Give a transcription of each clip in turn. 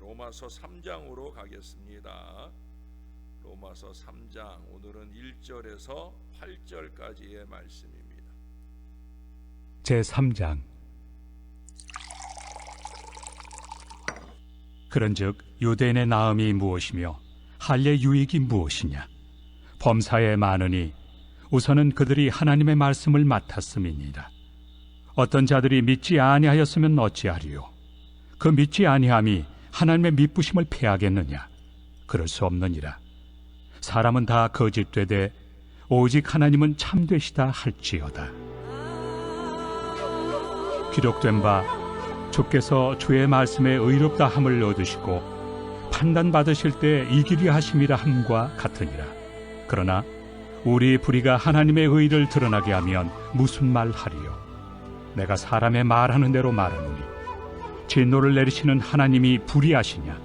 로마서 3장으로 가겠습니다. 로마서 3장, 오늘은 1절에서 8절까지의 말씀입니다. 제3장. 그런즉 유대인의 나음이 무엇이며 할례 유익이 무엇이냐? 범사에 많으니 우선은 그들이 하나님의 말씀을 맡았음이니라. 어떤 자들이 믿지 아니하였으면 어찌하리요? 그 믿지 아니함이 하나님의 미쁘심을 패하겠느냐? 그럴 수 없느니라. 사람은 다 거짓되되 오직 하나님은 참되시다 할지어다. 기록된 바 주께서 주의 말씀에 의롭다 함을 얻으시고 판단받으실 때 이기려 하심이라 함과 같으니라. 그러나 우리 불의가 하나님의 의를 드러나게 하면 무슨 말 하리요? 내가 사람의 말하는 대로 말하노니 진노를 내리시는 하나님이 불의하시냐?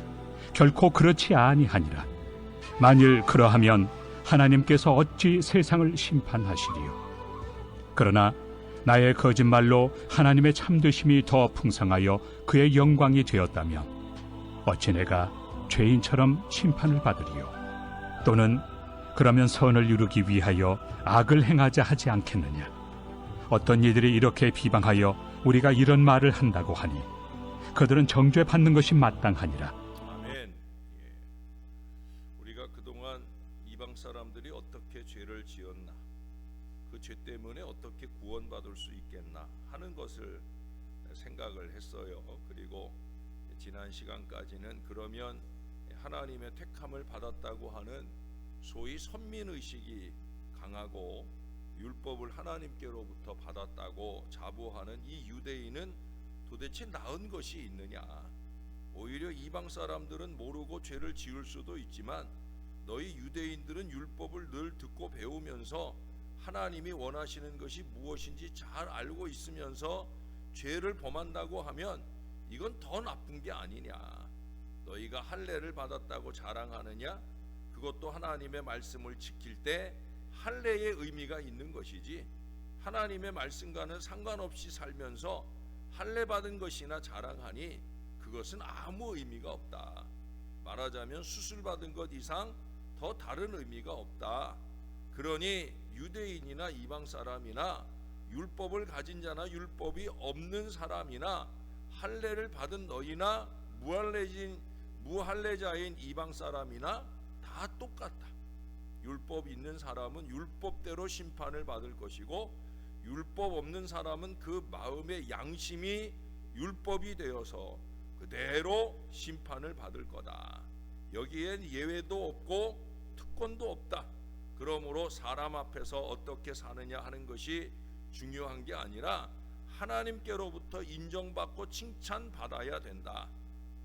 결코 그렇지 아니하니라. 만일 그러하면 하나님께서 어찌 세상을 심판하시리요? 그러나 나의 거짓말로 하나님의 참되심이 더 풍성하여 그의 영광이 되었다면 어찌 내가 죄인처럼 심판을 받으리요? 또는 그러면 선을 이루기 위하여 악을 행하자 하지 않겠느냐? 어떤 이들이 이렇게 비방하여 우리가 이런 말을 한다고 하니 그들은 정죄받는 것이 마땅하니라. 아멘. 우리가 그동안 이방 사람들이 어떻게 죄를 지었나, 그 죄 때문에 어떻게 구원받을 수 있겠나 하는 것을 생각을 했어요. 그리고 지난 시간까지는 그러면 하나님의 택함을 받았다고 하는 소위 선민의식이 강하고 율법을 하나님께로부터 받았다고 자부하는 이 유대인은 도대체 나은 것이 있느냐? 오히려 이방 사람들은 모르고 죄를 지을 수도 있지만 너희 유대인들은 율법을 늘 듣고 배우면서 하나님이 원하시는 것이 무엇인지 잘 알고 있으면서 죄를 범한다고 하면 이건 더 나쁜 게 아니냐? 너희가 할례를 받았다고 자랑하느냐? 그것도 하나님의 말씀을 지킬 때 할례의 의미가 있는 것이지 하나님의 말씀과는 상관없이 살면서 할례 받은 것이나 자랑하니 그것은 아무 의미가 없다. 말하자면 수술 받은 것 이상 더 다른 의미가 없다. 그러니 유대인이나 이방 사람이나 율법을 가진 자나 율법이 없는 사람이나 할례를 받은 너희나 무할례자인 이방 사람이나 다 똑같다. 율법 있는 사람은 율법대로 심판을 받을 것이고 율법 없는 사람은 그 마음의 양심이 율법이 되어서 그대로 심판을 받을 거다. 여기엔 예외도 없고 특권도 없다. 그러므로 사람 앞에서 어떻게 사느냐 하는 것이 중요한 게 아니라 하나님께로부터 인정받고 칭찬받아야 된다.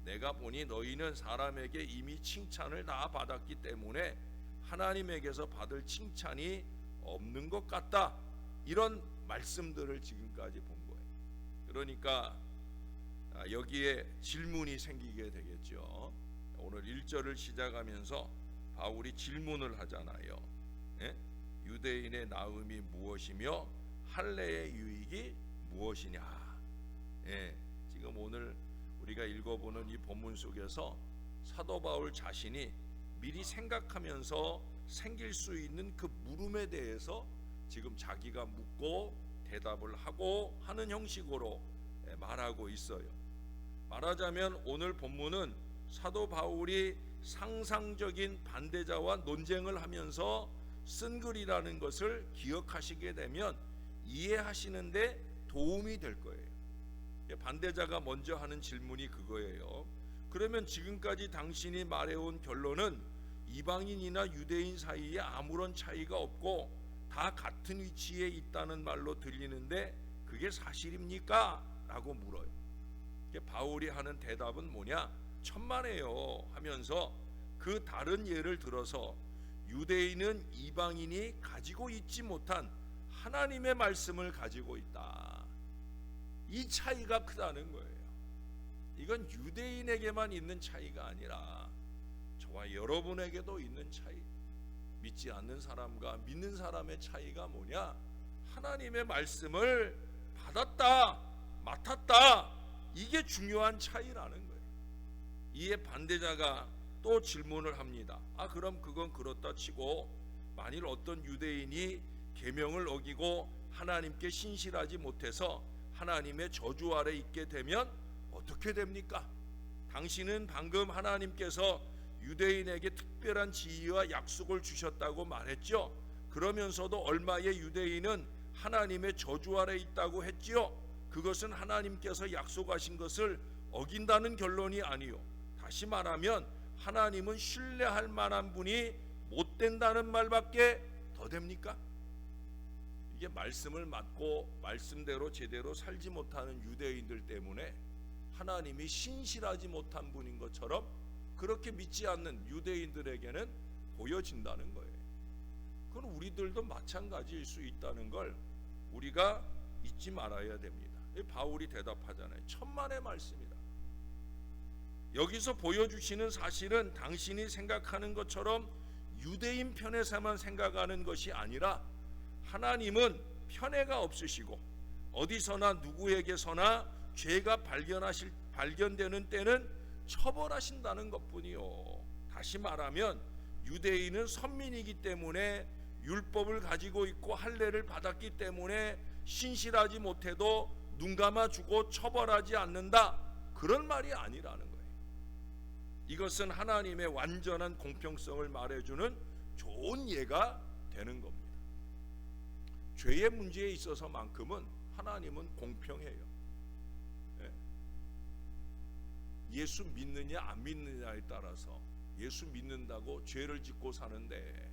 내가 보니 너희는 사람에게 이미 칭찬을 다 받았기 때문에 하나님에게서 받을 칭찬이 없는 것 같다. 이런 말씀들을 지금까지 본 거예요. 그러니까 여기에 질문이 생기게 되겠죠. 오늘 1절을 시작하면서 바울이 질문을 하잖아요. 유대인의 나음이 무엇이며 할례의 유익이 무엇이냐? 지금 오늘 우리가 읽어보는 이 본문 속에서 사도 바울 자신이 미리 생각하면서 생길 수 있는 그 물음에 대해서 지금 자기가 묻고 대답을 하고 하는 형식으로 말하고 있어요. 말하자면 오늘 본문은 사도 바울이 상상적인 반대자와 논쟁을 하면서 쓴 글이라는 것을 기억하시게 되면 이해하시는데 도움이 될 거예요. 반대자가 먼저 하는 질문이 그거예요. 그러면 지금까지 당신이 말해온 결론은 이방인이나 유대인 사이에 아무런 차이가 없고 다 같은 위치에 있다는 말로 들리는데 그게 사실입니까? 라고 물어요. 바울이 하는 대답은 뭐냐? 천만에요 하면서 그 다른 예를 들어서 유대인은 이방인이 가지고 있지 못한 하나님의 말씀을 가지고 있다. 이 차이가 크다는 거예요. 이건 유대인에게만 있는 차이가 아니라 저와 여러분에게도 있는 차이. 믿지 않는 사람과 믿는 사람의 차이가 뭐냐? 하나님의 말씀을 받았다, 맡았다. 이게 중요한 차이라는 거예요. 이에 반대자가 또 질문을 합니다. 그럼 그건 그렇다 치고 만일 어떤 유대인이 계명을 어기고 하나님께 신실하지 못해서 하나님의 저주 아래 있게 되면 어떻게 됩니까? 당신은 방금 하나님께서 유대인에게 특별한 지위와 약속을 주셨다고 말했죠. 그러면서도 얼마의 유대인은 하나님의 저주 아래 있다고 했지요. 그것은 하나님께서 약속하신 것을 어긴다는 결론이 아니요. 다시 말하면 하나님은 신뢰할 만한 분이 못 된다는 말밖에 더 됩니까? 이게 말씀을 받고 말씀대로 제대로 살지 못하는 유대인들 때문에 하나님이 신실하지 못한 분인 것처럼 그렇게 믿지 않는 유대인들에게는 보여진다는 거예요. 그건 우리들도 마찬가지일 수 있다는 걸 우리가 잊지 말아야 됩니다. 바울이 대답하잖아요. 천만의 말씀이다. 여기서 보여주시는 사실은 당신이 생각하는 것처럼 유대인 편에서만 생각하는 것이 아니라 하나님은 편애가 없으시고 어디서나 누구에게서나 죄가 발견되는 때는 처벌하신다는 것뿐이요. 다시 말하면 유대인은 선민이기 때문에 율법을 가지고 있고 할례를 받았기 때문에 신실하지 못해도 눈 감아주고 처벌하지 않는다, 그런 말이 아니라는 거예요. 이것은 하나님의 완전한 공평성을 말해주는 좋은 예가 되는 겁니다. 죄의 문제에 있어서만큼은 하나님은 공평해요. 예수 믿느냐 안 믿느냐에 따라서 예수 믿는다고 죄를 짓고 사는데,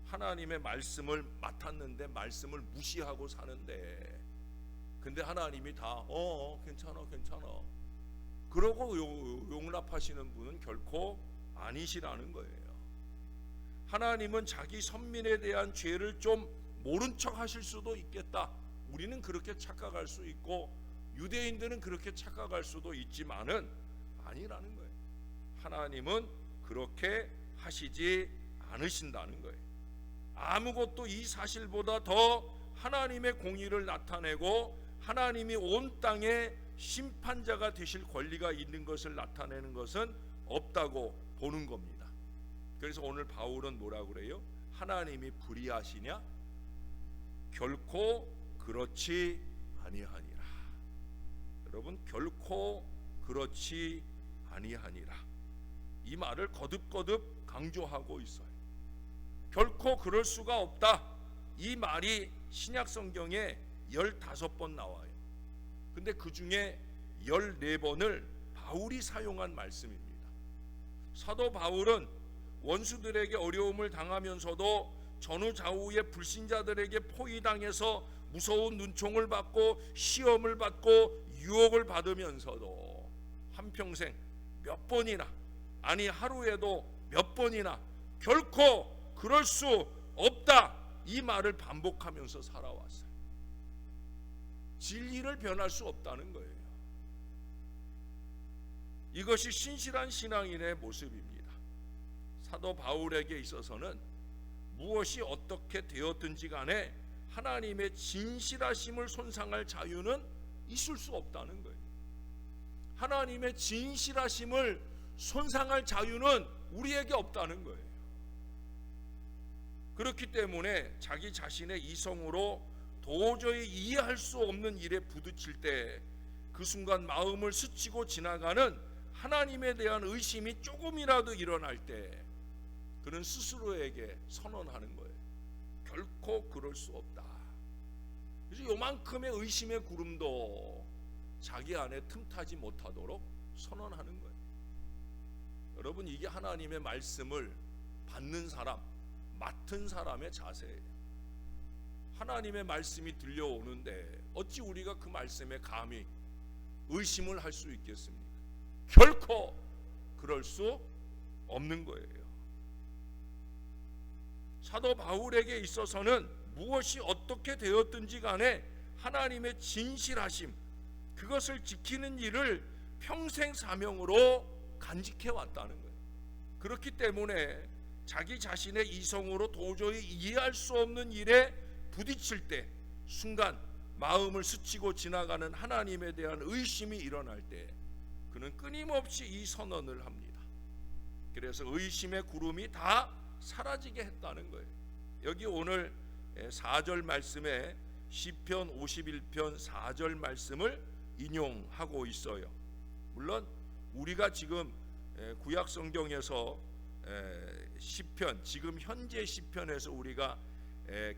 하나님의 말씀을 맡았는데 말씀을 무시하고 사는데, 근데 하나님이 다 괜찮아 그러고 용납하시는 분은 결코 아니시라는 거예요. 하나님은 자기 선민에 대한 죄를 좀 모른 척 하실 수도 있겠다. 우리는 그렇게 착각할 수 있고 유대인들은 그렇게 착각할 수도 있지만은 아니라는 거예요. 하나님은 그렇게 하시지 않으신다는 거예요. 아무것도 이 사실보다 더 하나님의 공의를 나타내고 하나님이 온 땅에 심판자가 되실 권리가 있는 것을 나타내는 것은 없다고 보는 겁니다. 그래서 오늘 바울은 뭐라고 그래요? 하나님이 불의하시냐? 결코 그렇지 아니하니라. 여러분, 결코 그렇지 아니하니라. 이 말을 거듭거듭 강조하고 있어요. 결코 그럴 수가 없다. 이 말이 신약 성경에 15번 나와요. 근데 그 중에 14번을 바울이 사용한 말씀입니다. 사도 바울은 원수들에게 어려움을 당하면서도 전후좌우의 불신자들에게 포위당해서 무서운 눈총을 받고 시험을 받고 유혹을 받으면서도 한평생 몇 번이나, 아니 하루에도 몇 번이나 결코 그럴 수 없다, 이 말을 반복하면서 살아왔어요. 진리를 변할 수 없다는 거예요. 이것이 신실한 신앙인의 모습입니다. 사도 바울에게 있어서는 무엇이 어떻게 되었든지 간에 하나님의 진실하심을 손상할 자유는 있을 수 없다는 거예요. 하나님의 진실하심을 손상할 자유는 우리에게 없다는 거예요. 그렇기 때문에 자기 자신의 이성으로 도저히 이해할 수 없는 일에 부딪힐 때 그 순간 마음을 스치고 지나가는 하나님에 대한 의심이 조금이라도 일어날 때 그는 스스로에게 선언하는 거예요. 결코 그럴 수 없다. 그래서 요만큼의 의심의 구름도 자기 안에 틈타지 못하도록 선언하는 거예요. 여러분, 이게 하나님의 말씀을 받는 사람, 맡은 사람의 자세예요. 하나님의 말씀이 들려오는데 어찌 우리가 그 말씀에 감히 의심을 할 수 있겠습니까? 결코 그럴 수 없는 거예요. 사도 바울에게 있어서는 무엇이 어떻게 되었든지 간에 하나님의 진실하심, 그것을 지키는 일을 평생 사명으로 간직해 왔다는 거예요. 그렇기 때문에 자기 자신의 이성으로 도저히 이해할 수 없는 일에 부딪힐 때 순간 마음을 스치고 지나가는 하나님에 대한 의심이 일어날 때 그는 끊임없이 이 선언을 합니다. 그래서 의심의 구름이 다 사라지게 했다는 거예요. 여기 오늘 4절 말씀에 시편 51편 4절 말씀을 인용하고 있어요. 물론 우리가 지금 구약 성경에서 시편, 지금 현재 시편에서 우리가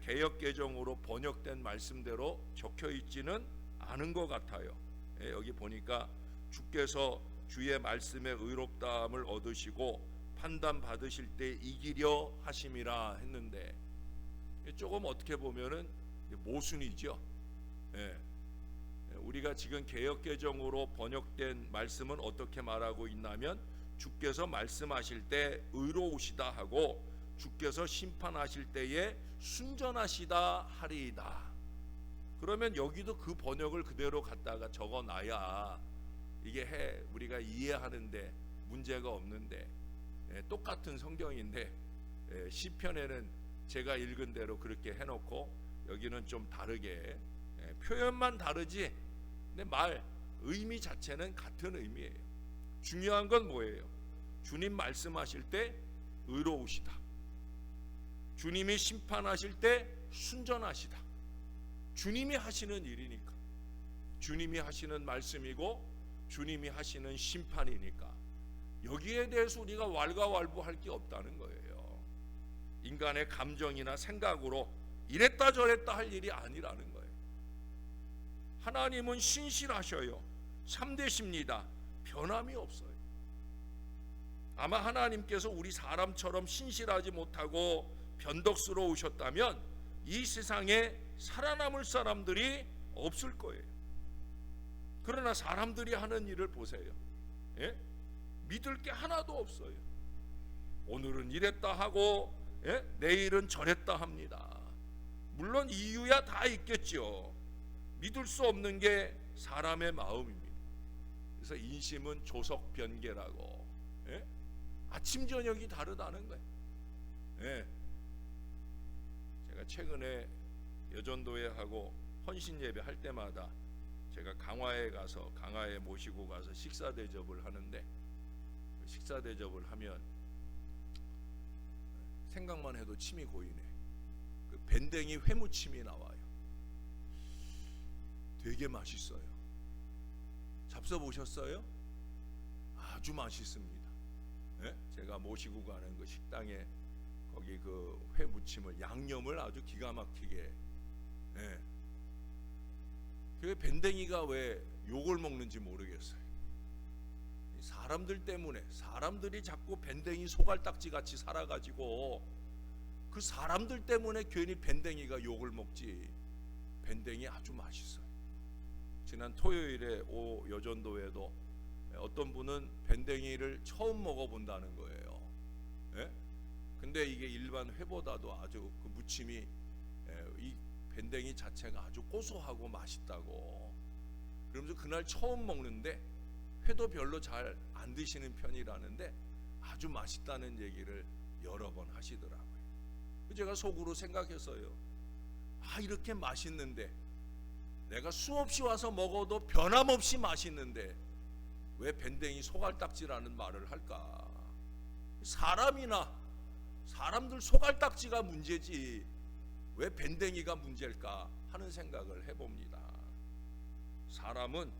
개역 개정으로 번역된 말씀대로 적혀 있지는 않은 것 같아요. 여기 보니까 주께서 주의 말씀에 의롭다함을 얻으시고 판단 받으실 때 이기려 하심이라 했는데, 조금 어떻게 보면은 모순이죠. 우리가 지금 개역 개정으로 번역된 말씀은 어떻게 말하고 있냐면, 주께서 말씀하실 때 의로우시다 하고 주께서 심판하실 때에 순전하시다 하리이다. 그러면 여기도 그 번역을 그대로 갖다가 적어놔야 이게 우리가 이해하는데 문제가 없는데, 똑같은 성경인데 시편에는 제가 읽은 대로 그렇게 해놓고 여기는 좀 다르게, 표현만 다르지 근데 의미 자체는 같은 의미예요. 중요한 건 뭐예요? 주님 말씀하실 때 의로우시다, 주님이 심판하실 때 순전하시다. 주님이 하시는 일이니까, 주님이 하시는 말씀이고 주님이 하시는 심판이니까 여기에 대해서 우리가 왈가왈부할 게 없다는 거예요. 인간의 감정이나 생각으로 이랬다 저랬다 할 일이 아니라는 거예요. 하나님은 신실하셔요. 참되십니다. 변함이 없어요. 아마 하나님께서 우리 사람처럼 신실하지 못하고 변덕스러우셨다면 이 세상에 살아남을 사람들이 없을 거예요. 그러나 사람들이 하는 일을 보세요. 믿을 게 하나도 없어요. 오늘은 이랬다 하고 내일은 저랬다 합니다. 물론 이유야 다 있겠죠. 믿을 수 없는 게 사람의 마음입니다. 그래서 인심은 조석변개라고, 아침 저녁이 다르다는 거예요. 제가 최근에 여전도회 하고 헌신 예배 할 때마다 제가 강화에 모시고 가서 식사 대접을 하는데, 식사 대접을 하면 생각만 해도 침이 고이네. 그 밴댕이 회무침이 나와요. 되게 맛있어요. 잡숴 보셨어요? 아주 맛있습니다. 제가 모시고 가는 그 식당에 거기 그 회무침을 양념을 아주 기가 막히게. 그 밴댕이가 왜 욕을 먹는지 모르겠어요. 사람들 때문에, 사람들이 자꾸 밴댕이 소갈딱지 같이 살아가지고 그 사람들 때문에 괜히 밴댕이가 욕을 먹지. 밴댕이 아주 맛있어요. 지난 토요일에 여전도에도 어떤 분은 밴댕이를 처음 먹어본다는 거예요. 근데 이게 일반 회보다도 아주 그 무침이, 이 밴댕이 자체가 아주 고소하고 맛있다고. 그러면서 그날 처음 먹는데 회도 별로 잘 안 드시는 편이라는데 아주 맛있다는 얘기를 여러 번 하시더라고요. 제가 속으로 생각했어요. 이렇게 맛있는데, 내가 수없이 와서 먹어도 변함없이 맛있는데 왜 밴댕이 소갈딱지라는 말을 할까? 사람들 소갈딱지가 문제지 왜 밴댕이가 문제일까 하는 생각을 해봅니다. 사람은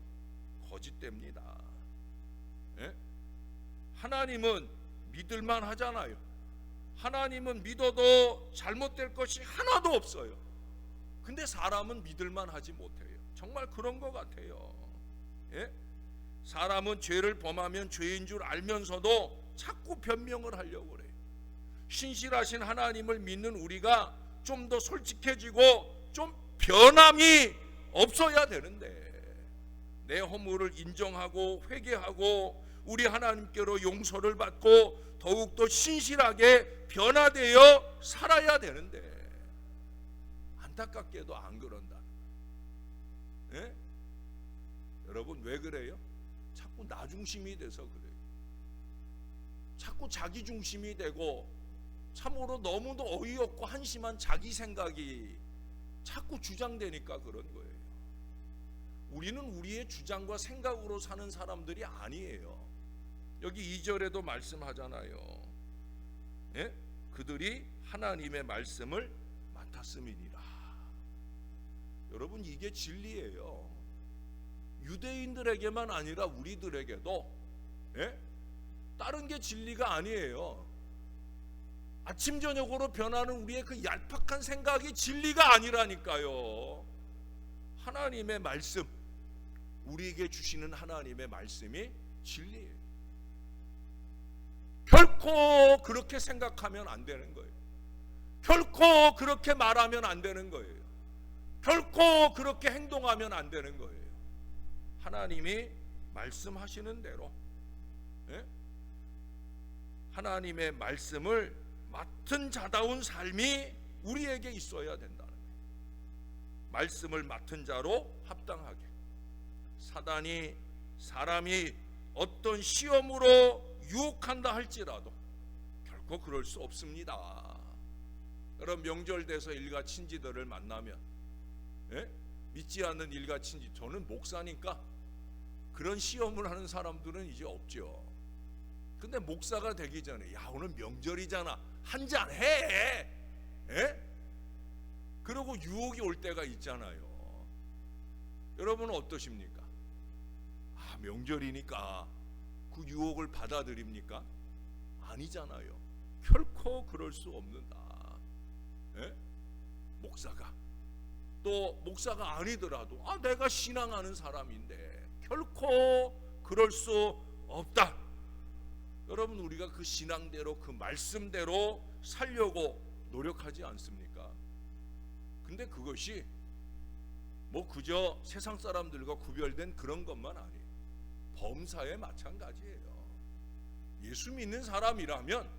거짓됩니다. 하나님은 믿을만 하잖아요. 하나님은 믿어도 잘못될 것이 하나도 없어요. 근데 사람은 믿을만 하지 못해요. 정말 그런 것 같아요. 사람은 죄를 범하면 죄인 줄 알면서도 자꾸 변명을 하려고 그래요. 신실하신 하나님을 믿는 우리가 좀 더 솔직해지고 좀 변함이 없어야 되는데, 내 허물을 인정하고 회개하고 우리 하나님께로 용서를 받고 더욱더 신실하게 변화되어 살아야 되는데 안타깝게도 안 그런다. 여러분 왜 그래요? 자꾸 나 중심이 돼서 그래요. 자꾸 자기 중심이 되고 참으로 너무도 어이없고 한심한 자기 생각이 자꾸 주장되니까 그런 거예요. 우리는 우리의 주장과 생각으로 사는 사람들이 아니에요. 여기 2절에도 말씀하잖아요. 예? 그들이 하나님의 말씀을 맡았음이니라. 여러분, 이게 진리예요. 유대인들에게만 아니라 우리들에게도, 예? 다른 게 진리가 아니에요. 아침 저녁으로 변하는 우리의 그 얄팍한 생각이 진리가 아니라니까요. 하나님의 말씀, 우리에게 주시는 하나님의 말씀이 진리예요. 결코 그렇게 생각하면 안 되는 거예요. 결코 그렇게 말하면 안 되는 거예요. 결코 그렇게 행동하면 안 되는 거예요. 하나님이 말씀하시는 대로, 예? 하나님의 말씀을 맡은 자다운 삶이 우리에게 있어야 된다는 거예요. 말씀을 맡은 자로 합당하게. 사단이 사람이 어떤 시험으로 유혹한다 할지라도 결코 그럴 수 없습니다. 여러분, 명절 돼서 일가 친지들을 만나면, 예? 믿지 않는 일가 친지, 저는 목사니까 그런 시험을 하는 사람들은 이제 없죠. 근데 목사가 되기 전에, 야, 오늘 명절이잖아, 한잔 해, 예? 그러고 유혹이 올 때가 있잖아요. 여러분은 어떠십니까? 아, 명절이니까 그 유혹을 받아들입니까? 아니잖아요. 결코 그럴 수 없는다. 예? 목사가, 또 목사가 아니더라도, 아, 내가 신앙하는 사람인데 결코 그럴 수 없다. 여러분, 우리가 그 신앙대로, 그 말씀대로 살려고 노력하지 않습니까? 근데 그것이 뭐 그저 세상 사람들과 구별된 그런 것만 아니에요. 범사에 마찬가지예요. 예수 믿는 사람이라면,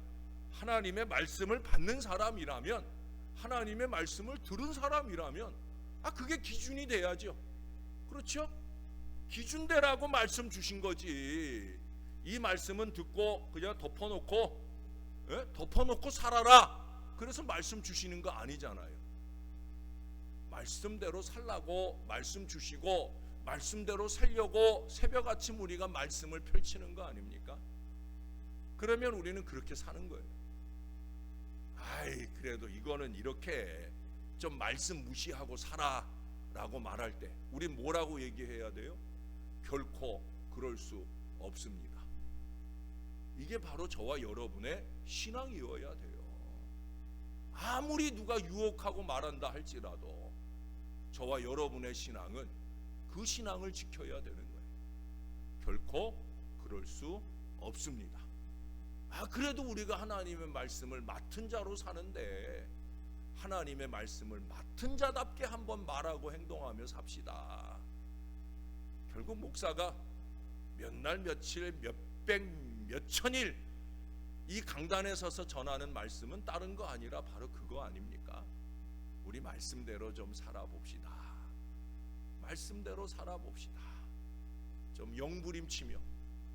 하나님의 말씀을 받는 사람이라면, 하나님의 말씀을 들은 사람이라면, 아, 그게 기준이 돼야죠. 그렇죠? 기준대라고 말씀 주신 거지. 이 말씀은 듣고 그냥 덮어놓고, 예? 덮어놓고 살아라, 그래서 말씀 주시는 거 아니잖아요. 말씀대로 살라고 말씀 주시고, 말씀대로 살려고 새벽 아침 우리가 말씀을 펼치는 거 아닙니까? 그러면 우리는 그렇게 사는 거예요. 아이, 그래도 이거는 이렇게 좀 말씀 무시하고 살아 라고 말할 때 우리 뭐라고 얘기해야 돼요? 결코 그럴 수 없습니다. 이게 바로 저와 여러분의 신앙이어야 돼요. 아무리 누가 유혹하고 말한다 할지라도 저와 여러분의 신앙은 그 신앙을 지켜야 되는 거예요. 결코 그럴 수 없습니다. 아, 그래도 우리가 하나님의 말씀을 맡은 자로 사는데 하나님의 말씀을 맡은 자답게 한번 말하고 행동하며 삽시다. 결국 목사가 몇 날 며칠 몇백 몇천일 이 강단에 서서 전하는 말씀은 다른 거 아니라 바로 그거 아닙니까? 우리 말씀대로 좀 살아봅시다. 말씀대로 살아봅시다. 좀 영부림치며,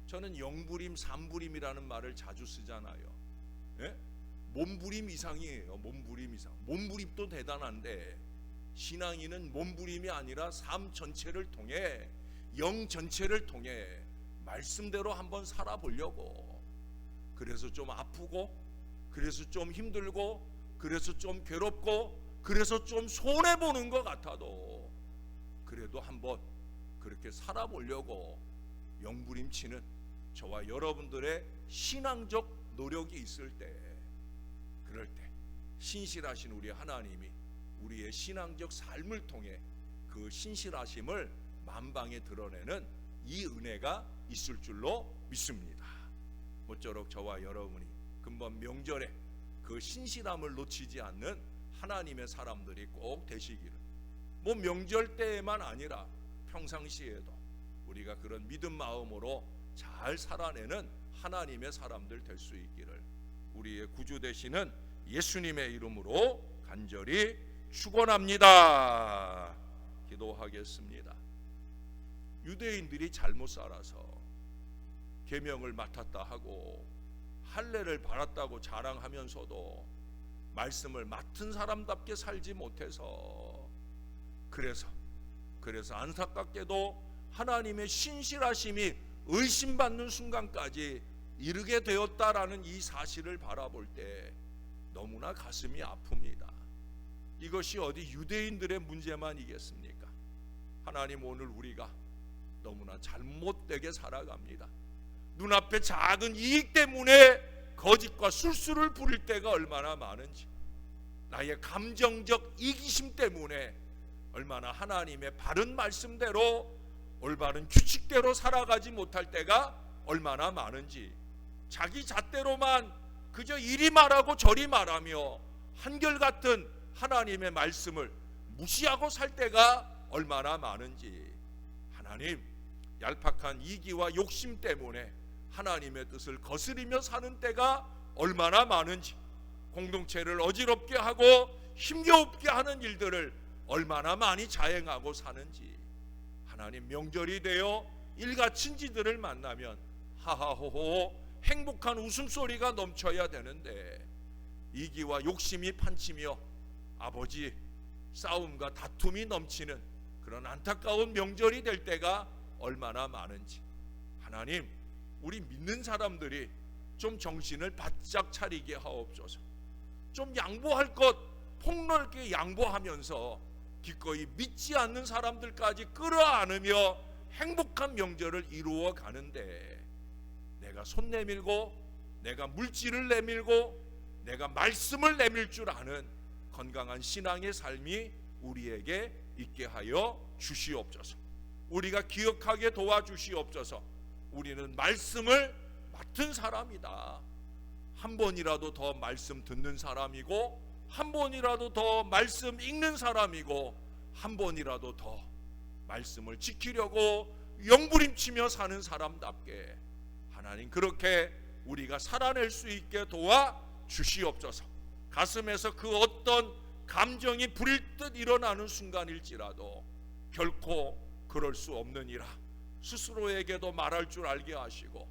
저는 영부림, 삼부림이라는 말을 자주 쓰잖아요. 예? 몸부림 이상이에요. 몸부림 이상. 몸부림도 대단한데 신앙인은 몸부림이 아니라 삶 전체를 통해, 영 전체를 통해 말씀대로 한번 살아보려고. 그래서 좀 아프고, 그래서 좀 힘들고, 그래서 좀 괴롭고, 그래서 좀 손해보는 것 같아도 그래도 한번 그렇게 살아보려고 영부림치는 저와 여러분들의 신앙적 노력이 있을 때, 그럴 때 신실하신 우리 하나님이 우리의 신앙적 삶을 통해 그 신실하심을 만방에 드러내는 이 은혜가 있을 줄로 믿습니다. 모쪼록 저와 여러분이 금번 명절에 그 신실함을 놓치지 않는 하나님의 사람들이 꼭 되시기를, 뭐 명절 때에만 아니라 평상시에도 우리가 그런 믿음 마음으로 잘 살아내는 하나님의 사람들 될 수 있기를 우리의 구주 되시는 예수님의 이름으로 간절히 축원합니다. 기도하겠습니다. 유대인들이 잘못 살아서 계명을 맡았다 하고 할례를 받았다고 자랑하면서도 말씀을 맡은 사람답게 살지 못해서, 그래서 그래서 안타깝게도 하나님의 신실하심이 의심받는 순간까지 이르게 되었다라는 이 사실을 바라볼 때 너무나 가슴이 아픕니다. 이것이 어디 유대인들의 문제만이겠습니까? 하나님, 오늘 우리가 너무나 잘못되게 살아갑니다. 눈앞에 작은 이익 때문에 거짓과 술수를 부릴 때가 얼마나 많은지, 나의 감정적 이기심 때문에 얼마나 하나님의 바른 말씀대로 올바른 규칙대로 살아가지 못할 때가 얼마나 많은지, 자기 잣대로만 그저 이리 말하고 저리 말하며 한결같은 하나님의 말씀을 무시하고 살 때가 얼마나 많은지, 하나님, 얄팍한 이기와 욕심 때문에 하나님의 뜻을 거스리며 사는 때가 얼마나 많은지, 공동체를 어지럽게 하고 힘겨웁게 하는 일들을 얼마나 많이 자행하고 사는지, 하나님, 명절이 되어 일가 친지들을 만나면 하하호호 행복한 웃음소리가 넘쳐야 되는데 이기와 욕심이 판치며 아버지 싸움과 다툼이 넘치는 그런 안타까운 명절이 될 때가 얼마나 많은지, 하나님, 우리 믿는 사람들이 좀 정신을 바짝 차리게 하옵소서. 좀 양보할 것 폭넓게 양보하면서 기꺼이 믿지 않는 사람들까지 끌어안으며 행복한 명절을 이루어 가는데, 내가 손 내밀고 내가 물질을 내밀고 내가 말씀을 내밀 줄 아는 건강한 신앙의 삶이 우리에게 있게 하여 주시옵소서. 우리가 기억하게 도와주시옵소서. 우리는 말씀을 맡은 사람이다. 한 번이라도 더 말씀 듣는 사람이고, 한 번이라도 더 말씀 읽는 사람이고, 한 번이라도 더 말씀을 지키려고 영부림치며 사는 사람답게 하나님, 그렇게 우리가 살아낼 수 있게 도와 주시옵소서. 가슴에서 그 어떤 감정이 불일듯 일어나는 순간일지라도 결코 그럴 수 없느니라 스스로에게도 말할 줄 알게 하시고,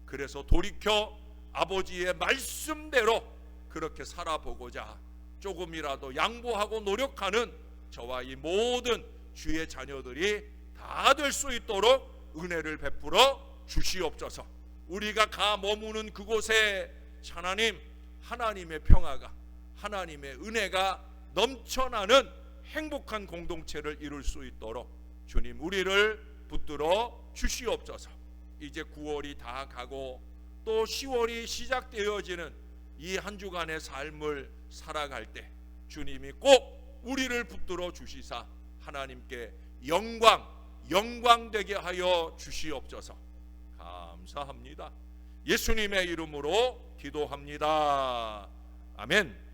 그래서 돌이켜 아버지의 말씀대로 그렇게 살아보고자 조금이라도 양보하고 노력하는 저와 이 모든 주의 자녀들이 다 될 수 있도록 은혜를 베풀어 주시옵소서. 우리가 가 머무는 그곳에 하나님의 평화가, 하나님의 은혜가 넘쳐나는 행복한 공동체를 이룰 수 있도록 주님, 우리를 붙들어 주시옵소서. 이제 9월이 다 가고 또 10월이 시작되어지는 이 한 주간의 삶을 살아갈 때 주님이 꼭 우리를 붙들어 주시사 하나님께 영광되게 하여 주시옵소서. 감사합니다. 예수님의 이름으로 기도합니다. 아멘.